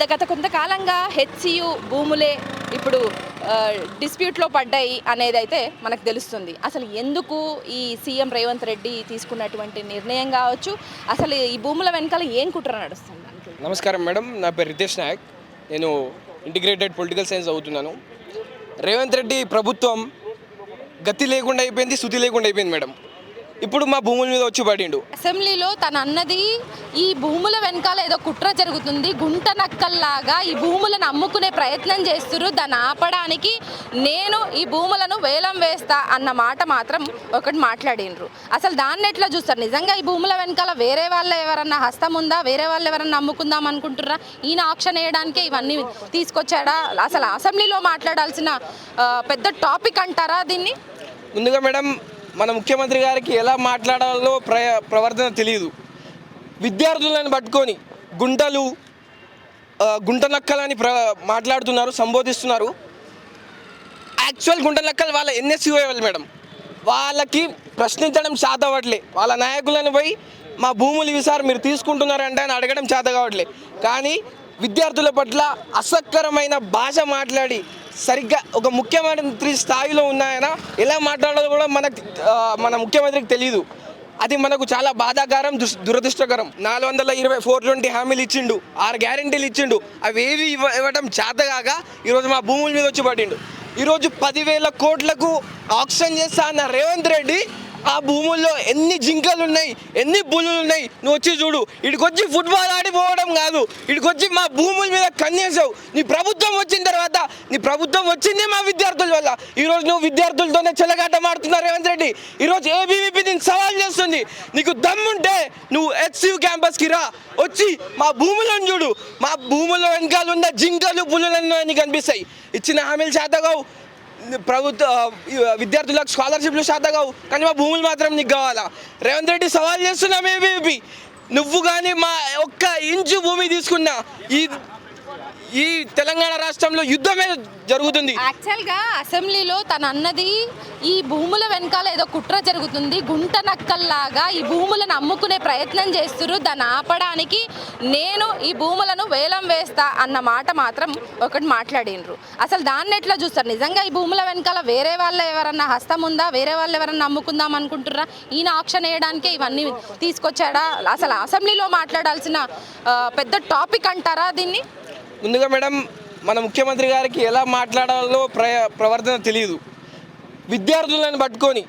గత కొంతకాలంగా హెచ్సియు భూములే ఇప్పుడు డిస్ప్యూట్లో పడ్డాయి అనేది అయితే మనకు తెలుస్తుంది. అసలు ఎందుకు ఈ సీఎం రేవంత్ రెడ్డి తీసుకున్నటువంటి నిర్ణయం కావచ్చు, అసలు ఈ భూముల వెనకాల ఏం కుట్ర నడుస్తుంది? నమస్కారం మేడం, నా పేరు రితేష్ నాయక్. నేను ఇంటిగ్రేటెడ్ పొలిటికల్ సైన్స్ చదువుతున్నాను. రేవంత్ రెడ్డి ప్రభుత్వం గతి లేకుండా అయిపోయింది, శృతి లేకుండా అయిపోయింది మేడం. ఇప్పుడు మా భూముల మీద వచ్చి పడిండు. అసెంబ్లీలో తను అన్నది ఈ భూముల వెనకాల ఏదో కుట్ర జరుగుతుంది, గుంట నక్కల్లాగా ఈ భూములను అమ్ముకునే ప్రయత్నం చేస్తున్నారు, దాన్ని ఆపడానికి నేను ఈ భూములను వేలం వేస్తా అన్న మాట మాత్రం ఒకటి మాట్లాడినరు. అసలు దాన్ని ఎట్లా చూస్తారు? నిజంగా ఈ భూముల వెనకాల వేరే వాళ్ళ ఎవరన్నా హస్తం ఉందా? వేరే వాళ్ళు ఎవరన్నా అమ్ముకుందాం అనుకుంటున్నారా? ఈయన ఆక్షన్ వేయడానికే ఇవన్నీ తీసుకొచ్చాడా? అసలు అసెంబ్లీలో మాట్లాడాల్సిన పెద్ద టాపిక్ అంటారా దీన్ని? ముందుగా మేడం, మన ముఖ్యమంత్రి గారికి ఎలా మాట్లాడాలో ప్రవర్తన తెలియదు. విద్యార్థులను పట్టుకొని గుంట నక్కలని మాట్లాడుతున్నారు, సంబోధిస్తున్నారు. యాక్చువల్ గుంట నక్కలు వాళ్ళ ఎన్ఎస్యూఏ వాళ్ళు మేడం. వాళ్ళకి ప్రశ్నించడం చేత అవ్వట్లే. వాళ్ళ నాయకులను పోయి మా భూములు ఇవి సార్ మీరు తీసుకుంటున్నారంటే అని అడగడం చేత కావట్లే. కానీ విద్యార్థుల పట్ల అసహ్యకరమైన భాష మాట్లాడి సరిగ్గా ఒక ముఖ్యమంత్రి స్థాయిలో ఉన్నాయన ఎలా మాట్లాడాలో కూడా మన ముఖ్యమంత్రికి తెలియదు. అది మనకు చాలా బాధాకరం, దురదృష్టకరం. 420 420 హామీలు ఇచ్చిండు, 6 గ్యారెంటీలు ఇచ్చిండు. అవి ఏవి ఇవ్వడం చేతగాక ఈరోజు మా భూముల మీద వచ్చి పడిండు. ఈరోజు 10,000 కోట్లకు ఆక్షన్ చేస్తా అన్న రేవంత్ రెడ్డి ఆ భూముల్లో ఎన్ని జింకలు ఉన్నాయి, ఎన్ని పులులు ఉన్నాయి నువ్వు వచ్చి చూడు. ఇడికొచ్చి ఫుట్బాల్ ఆడిపోవడం కాదు, ఇడికొచ్చి మా భూముల మీద కన్నేసావు. నీ ప్రభుత్వం వచ్చిన తర్వాత, నీ ప్రభుత్వం వచ్చిందే మా విద్యార్థుల వల్ల. ఈరోజు నువ్వు విద్యార్థులతోనే చెలగాట మాడుతున్నావు రేవంత్ రెడ్డి. ఈరోజు ఏబీవీపీ నేను సవాల్ చేస్తుంది, నీకు దమ్ముంటే నువ్వు హెచ్సియు క్యాంపస్కి రా, వచ్చి మా భూములను చూడు. మా భూముల వెనకాల ఉన్న జింకలు పులులను నీకు కనిపిస్తాయి. ఇచ్చిన హామీలు చేతగావు, ప్రభుత్వ విద్యార్థులకు స్కాలర్షిప్లు శాతగావు, కానీ మా భూములు మాత్రం నీకు కావాలా? రేవంత్ రెడ్డి సవాల్ చేస్తున్నాం ఏబీవీపీ, నువ్వు కానీ మా ఒక్క ఇంచు భూమి తీసుకున్నా ఈ తెలంగాణ రాష్ట్రంలో యుద్ధమే జరుగుతుంది. యాక్చువల్గా అసెంబ్లీలో తను అన్నది ఈ భూముల వెనకాల ఏదో కుట్ర జరుగుతుంది, గుంట నక్కల్లాగా ఈ భూములను అమ్ముకునే ప్రయత్నం చేస్తున్నారు, దాన్ని ఆపడానికి నేను ఈ భూములను వేలం వేస్తా అన్న మాట మాత్రం ఒకటి మాట్లాడినరు. అసలు దాన్ని ఎట్లా చూస్తారు? నిజంగా ఈ భూముల వెనకాల వేరే వాళ్ళ ఎవరన్నా హస్తం ఉందా? వేరే వాళ్ళు ఎవరన్నా అమ్ముకుందాం అనుకుంటున్నారా? ఈయన ఆక్షన్ వేయడానికే ఇవన్నీ తీసుకొచ్చాడా? అసలు అసెంబ్లీలో మాట్లాడాల్సిన పెద్ద టాపిక్ అంటారా దీన్ని? ముందుగా మేడం, మన ముఖ్యమంత్రి గారికి ఎలా మాట్లాడాలో ప్రవర్తన తెలియదు. విద్యార్థులను పట్టుకొని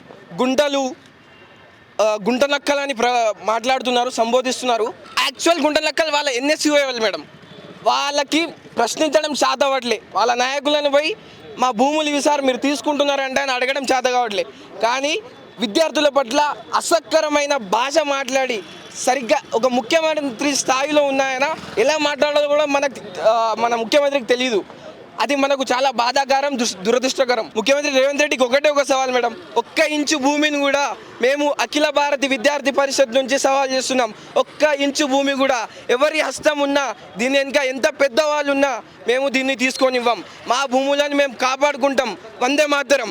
గుంట నక్కలని మాట్లాడుతున్నారు, సంబోధిస్తున్నారు. యాక్చువల్ గుంట నక్కలు వాళ్ళ ఎన్ఎస్యూఏ వాళ్ళు మేడం. వాళ్ళకి ప్రశ్నించడం చేత అవ్వట్లే. వాళ్ళ నాయకులను పోయి మా భూములు ఇవి సార్ మీరు తీసుకుంటున్నారంటే అని అడగడం చేత కావట్లే. కానీ విద్యార్థుల పట్ల అసహ్యకరమైన భాష మాట్లాడి సరిగ్గా ఒక ముఖ్యమంత్రి స్థాయిలో ఉన్నాయన ఎలా మాట్లాడాలో కూడా మన ముఖ్యమంత్రికి తెలియదు. అది మనకు చాలా బాధాకరం, దురదృష్టకరం. ముఖ్యమంత్రి రేవంత్ రెడ్డికి ఒక సవాల్ మేడం, ఒక్క ఇంచు భూమిని కూడా మేము అఖిల భారత విద్యార్థి పరిషత్ నుంచి సవాల్ చేస్తున్నాం. ఒక్క ఇంచు భూమి కూడా ఎవరి హస్తం ఉన్నా, దీని వెనుక ఎంత పెద్దవాళ్ళు ఉన్నా మేము దీన్ని తీసుకొనివ్వం. మా భూములను మేము కాపాడుకుంటాం. వందే మాతరం.